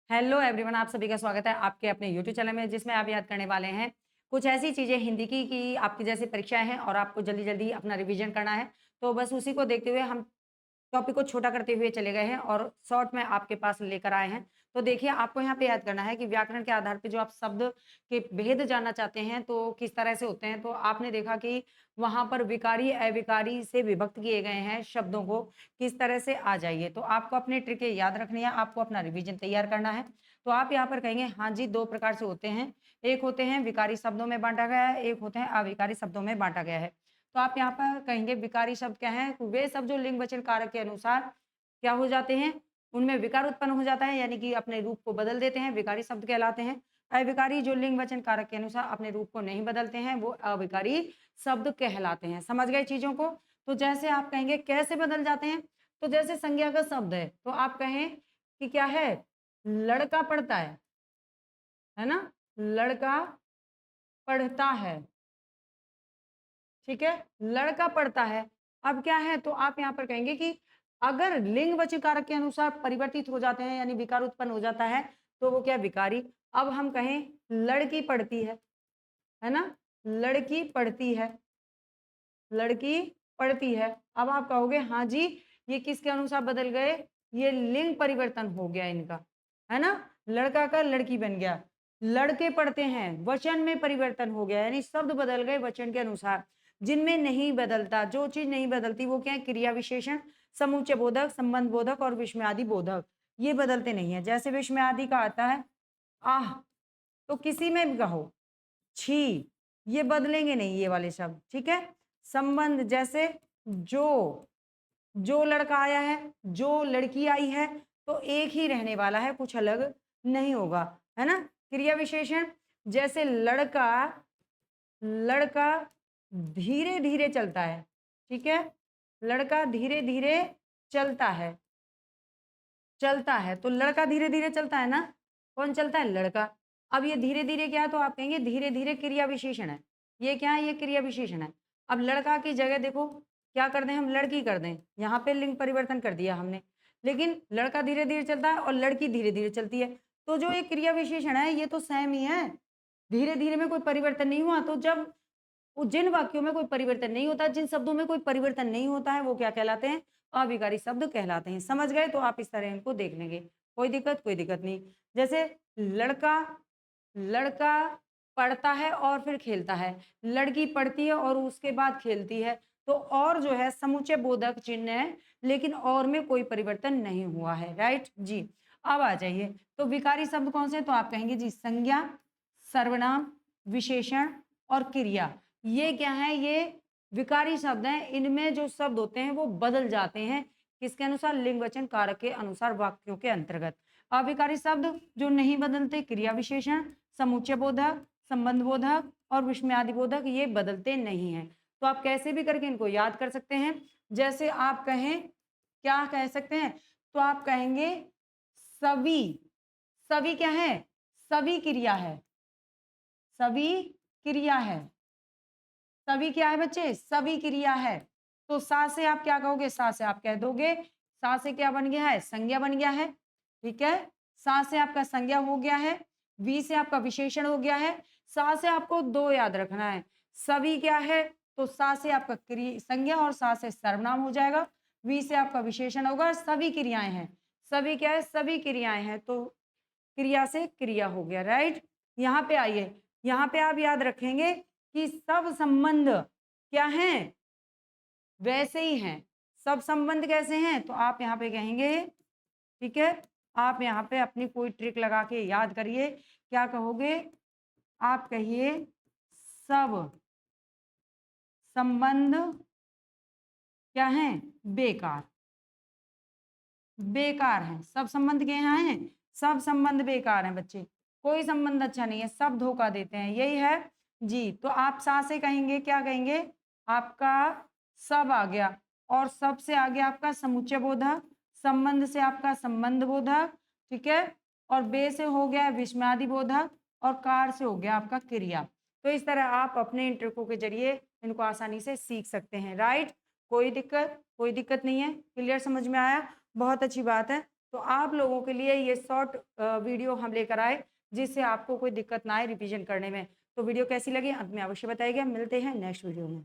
Hello everyone, आप सभी का स्वागत है आपके अपने यूट्यूब चैनल में, जिसमें आप याद करने वाले हैं कुछ ऐसी चीज़ें हिंदी की कि आपकी जैसे परीक्षाएं हैं और आपको जल्दी-जल्दी अपना रिवीजन करना है। तो बस उसी को देखते हुए हम टॉपिक को छोटा करते हुए चले गए हैं और शॉर्ट में आपके पास लेकर आए हैं। तो देखिए, आपको यहाँ पे याद करना है कि व्याकरण के आधार पे जो आप शब्द के भेद जानना चाहते हैं, तो किस तरह से होते हैं। तो आपने देखा कि वहाँ पर विकारी, अविकारी से विभक्त किए गए हैं शब्दों को, किस तरह से आ जाइए। तो आपको अपनी ट्रिकें याद रखनी है, आपको अपना रिवीजन तैयार करना है। तो आप यहाँ पर कहेंगे हाँ जी, 2 प्रकार से होते हैं। एक होते हैं विकारी शब्दों में बाँटा गया है, एक होते हैं अविकारी शब्दों में बाँटा गया है। तो आप यहाँ पर कहेंगे विकारी शब्द क्या हैं? वे शब्द जो लिंग वचन कारक के अनुसार क्या हो जाते हैं? उनमें विकार उत्पन्न हो जाता है, यानी कि अपने रूप को बदल देते हैं, विकारी शब्द कहलाते हैं। अविकारी जो लिंग वचन कारक के अनुसार अपने रूप को नहीं बदलते हैं, वो अविकारी शब्द कहलाते हैं। समझ गए चीज़ों को? तो जैसे आप कहेंगे कैसे बदल जाते हैं? तो जैसे संज्ञा का शब्द है, तो आप कहें कि क्या है? लड़का पढ़ता है ना? लड़का पढ़ता है। ठीक है? लड़का पढ़ता है। अब क्या है, तो आप यहाँ पर कहेंगे कि अगर लिंग-वाचक कारक के अनुसार परिवर्तित हो जाते हैं, यानी विकार उत्पन्न हो जाता है, तो वो क्या है? विकारी। अब हम कहें लड़की पढ़ती है ना? लड़की पढ़ती है, लड़की पढ़ती है। अब आप कहोगे हाँ जी, ये किसके अनुसार बदल गए? ये लिंग परिवर्तन हो गया इनका, है ना? लड़का का लड़की बन गया। लड़के पढ़ते हैं, वचन में परिवर्तन हो गया, यानी शब्द बदल गए वचन के अनुसार। जिनमें नहीं बदलता, जो चीज़ नहीं बदलती वो क्या है? क्रिया विशेषण, समुच्चय बोधक, संबंध बोधक और विस्मयादि बोधक, ये बदलते नहीं है। जैसे विस्मयादि का आता है आह! तो किसी में भी कहो, छी, ये बदलेंगे नहीं ये वाले शब्द, ठीक है? संबंध जैसे जो, जो लड़का आया है, जो लड़की आई है, तो एक ही रहने वाला है, कुछ अलग नहीं होगा, है ना? क्रिया विशेषण जैसे लड़का, लड़का धीरे-धीरे चलता है, ठीक है? लड़का धीरे-धीरे चलता है। चलता है, तो लड़का धीरे-धीरे चलता है ना? कौन चलता है? लड़का। अब ये धीरे-धीरे क्या है, तो आप कहेंगे धीरे-धीरे क्रिया विशेषण है। ये क्या है? ये क्रिया विशेषण है। अब लड़का की जगह देखो क्या कर दें हम? लड़की कर दें। यहाँ पे लिंग परिवर्तन कर दिया हमने। लेकिन लड़का धीरे-धीरे चलता है और लड़की धीरे-धीरे चलती है। तो जो ये क्रिया विशेषण है, ये तो सेम ही है। धीरे-धीरे में कोई परिवर्तन नहीं हुआ, तो जब जिन वाक्यों में कोई परिवर्तन नहीं होता, जिन शब्दों में कोई परिवर्तन नहीं होता है, वो क्या कहलाते हैं? अविकारी शब्द कहलाते हैं। समझ गए? तो आप इस तरह इनको देख लेंगे। कोई दिक्कत? कोई दिक्कत नहीं। जैसे लड़का, लड़का पढ़ता है और फिर खेलता है। लड़की पढ़ती है और उसके बाद खेलती है। तो और जो है समुच्चय बोधक चिन्ह है, लेकिन और में कोई परिवर्तन नहीं हुआ है। राइट? जी। अब आ जाइए। तो विकारी शब्द कौन से हैं? तो आप कहेंगे जी संज्ञा, सर्वनाम, विशेषण और क्रिया। ये क्या है? ये विकारी शब्द हैं। इनमें जो शब्द होते हैं वो बदल जाते हैं। किसके अनुसार? लिंग वचन कारक के अनुसार वाक्यों के अंतर्गत। अविकारी शब्द जो नहीं बदलते, क्रिया विशेषण, समुच्चय बोधक, संबंध बोधक और विस्मयादि बोधक, ये बदलते नहीं हैं। तो आप कैसे भी करके इनको याद कर सकते हैं। जैसे आप कहें, क्या कह सकते हैं? तो आप कहेंगे सभी। सभी क्या है? सभी क्रिया है। सभी क्रिया है। सभी क्या है बच्चे? सभी क्रिया है। तो सा से आप क्या कहोगे? सा से आप कह दोगे, सा से क्या बन गया है? संज्ञा बन गया है। ठीक है? सा से आपका संज्ञा हो गया है। वी से आपका विशेषण हो गया है। सा से आपको 2 याद रखना है। सभी क्या है? तो सा से आपका संज्ञा और सा से सर्वनाम हो जाएगा। वी से आपका विशेषण होगा। सभी क्रियाएं हैं। सभी क्या है? सभी क्रियाएं हैं। तो क्रिया से क्रिया हो गया। राइट? यहाँ पे आइए। यहाँ पे आप याद रखेंगे कि सब संबंध क्या हैं? वैसे ही हैं। सब संबंध कैसे हैं? तो आप यहाँ पे कहेंगे, ठीक है? आप यहाँ पे अपनी कोई ट्रिक लगा के याद करिए। क्या कहोगे? आप कहिए सब संबंध क्या हैं? बेकार। बेकार हैं। सब संबंध के यहाँ हैं? सब संबंध बेकार हैं बच्चे। कोई संबंध अच्छा नहीं है, सब धोखा देते हैं। यही है जी। तो आप सा से कहेंगे, क्या कहेंगे? आपका सब आ गया और सब से आ गया आपका समुच्चय बोधक, संबंध से आपका संबंध बोधक, ठीक है? और बे से हो गया विस्मयादि बोधक और कार से हो गया आपका क्रिया। तो इस तरह आप अपने इन ट्रिकों के जरिए इनको आसानी से सीख सकते हैं। राइट? कोई दिक्कत? कोई दिक्कत नहीं है। क्लियर? समझ में आया? बहुत अच्छी बात है। तो आप लोगों के लिए ये शॉर्ट वीडियो हम लेकर आए, जिससे आपको कोई दिक्कत ना आए रिवीजन करने में। तो वीडियो कैसी लगी अंत में अवश्य बताइएगा। मिलते हैं नेक्स्ट वीडियो में।